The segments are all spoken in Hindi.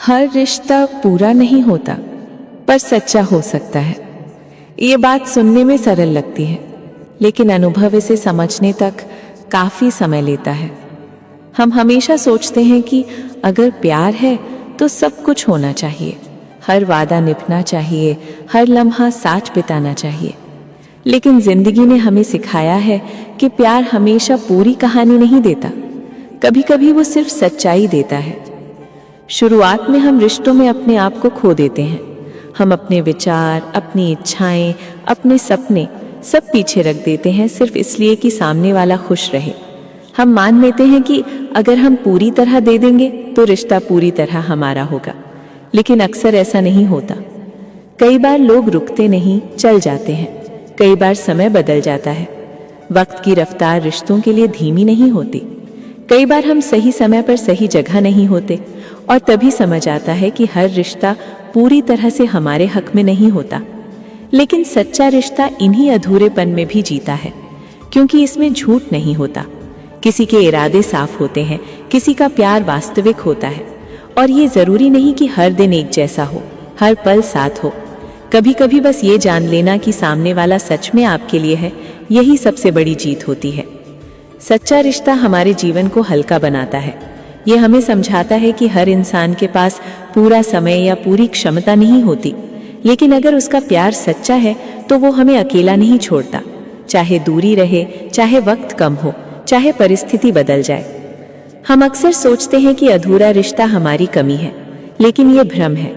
हर रिश्ता पूरा नहीं होता पर सच्चा हो सकता है। ये बात सुनने में सरल लगती है, लेकिन अनुभव इसे समझने तक काफी समय लेता है। हम हमेशा सोचते हैं कि अगर प्यार है तो सब कुछ होना चाहिए, हर वादा निभाना चाहिए, हर लम्हा साथ बिताना चाहिए। लेकिन जिंदगी ने हमें सिखाया है कि प्यार हमेशा पूरी कहानी नहीं देता, कभी कभी वो सिर्फ सच्चाई देता है। शुरुआत में हम रिश्तों में अपने आप को खो देते हैं। हम अपने विचार, अपनी इच्छाएं, अपने सपने सब पीछे रख देते हैं सिर्फ इसलिए कि सामने वाला खुश रहे। हम मान लेते हैं कि अगर हम पूरी तरह दे देंगे तो रिश्ता पूरी तरह हमारा होगा, लेकिन अक्सर ऐसा नहीं होता। कई बार लोग रुकते नहीं, चल जाते हैं। कई बार समय बदल जाता है। वक्त की रफ्तार रिश्तों के लिए धीमी नहीं होती। कई बार हम सही समय पर सही जगह नहीं होते और तभी समझ आता है कि हर रिश्ता पूरी तरह से हमारे हक में नहीं होता। लेकिन सच्चा रिश्ता इन्हीं अधूरेपन में भी जीता है, क्योंकि इसमें झूठ नहीं होता। किसी के इरादे साफ होते हैं, किसी का प्यार वास्तविक होता है। और ये जरूरी नहीं कि हर दिन एक जैसा हो, हर पल साथ हो। कभी कभी बस ये जान लेना कि सामने वाला सच में आपके लिए है, यही सबसे बड़ी जीत होती है। सच्चा रिश्ता हमारे जीवन को हल्का बनाता है। ये हमें समझाता है कि हर इंसान के पास पूरा समय या पूरी क्षमता नहीं होती, लेकिन अगर उसका प्यार सच्चा है तो वो हमें अकेला नहीं छोड़ता। चाहे दूरी रहे, चाहे वक्त कम हो, चाहे परिस्थिति बदल जाए। हम अक्सर सोचते हैं कि अधूरा रिश्ता हमारी कमी है, लेकिन ये भ्रम है।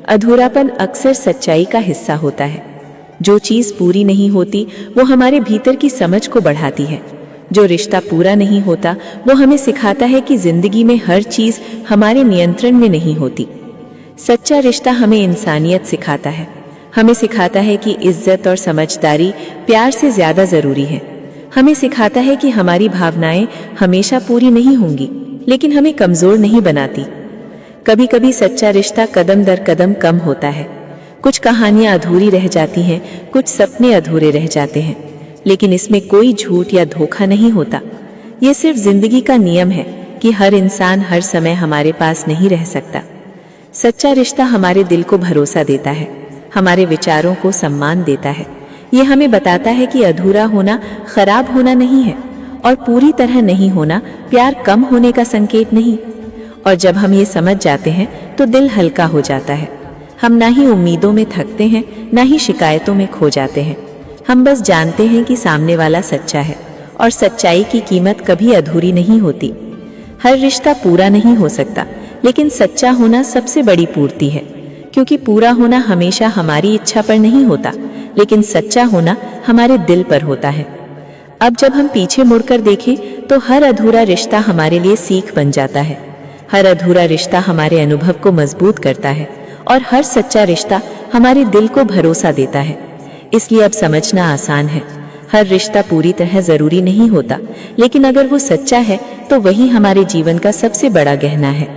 अधूरापन अक्सर सच्चाई का हिस्सा होता है। जो चीज पूरी नहीं होती वो हमारे भीतर की समझ को बढ़ाती है। जो रिश्ता पूरा नहीं होता वो हमें सिखाता है कि जिंदगी में हर चीज हमारे नियंत्रण में नहीं होती। सच्चा रिश्ता हमें इंसानियत सिखाता है। हमें सिखाता है कि इज्जत और समझदारी प्यार से ज्यादा जरूरी है। हमें सिखाता है कि हमारी भावनाएं हमेशा पूरी नहीं होंगी, लेकिन हमें कमजोर नहीं बनाती। कभी कभी सच्चा रिश्ता कदम दर कदम कम होता है। कुछ कहानियां अधूरी रह जाती हैं, कुछ सपने अधूरे रह जाते हैं, लेकिन इसमें कोई झूठ या धोखा नहीं होता। ये सिर्फ जिंदगी का नियम है कि हर इंसान हर समय हमारे पास नहीं रह सकता। सच्चा रिश्ता हमारे दिल को भरोसा देता है, हमारे विचारों को सम्मान देता है। ये हमें बताता है कि अधूरा होना खराब होना नहीं है और पूरी तरह नहीं होना प्यार कम होने का संकेत नहीं। और जब हम ये समझ जाते हैं तो दिल हल्का हो जाता है। हम ना ही उम्मीदों में थकते हैं, ना ही शिकायतों में खो जाते हैं। हम बस जानते हैं कि सामने वाला सच्चा है और सच्चाई की कीमत कभी अधूरी नहीं होती। हर रिश्ता पूरा नहीं हो सकता, लेकिन सच्चा होना सबसे बड़ी पूर्ति है, क्योंकि पूरा होना हमेशा हमारी इच्छा पर नहीं होता, लेकिन सच्चा होना हमारे दिल पर होता है। अब जब हम पीछे मुड़कर देखें तो हर अधूरा रिश्ता हमारे लिए सीख बन जाता है। हर अधूरा रिश्ता हमारे अनुभव को मजबूत करता है और हर सच्चा रिश्ता हमारे दिल को भरोसा देता है। इसलिए अब समझना आसान है। हर रिश्ता पूरी तरह जरूरी नहीं होता, लेकिन अगर वो सच्चा है तो वही हमारे जीवन का सबसे बड़ा गहना है।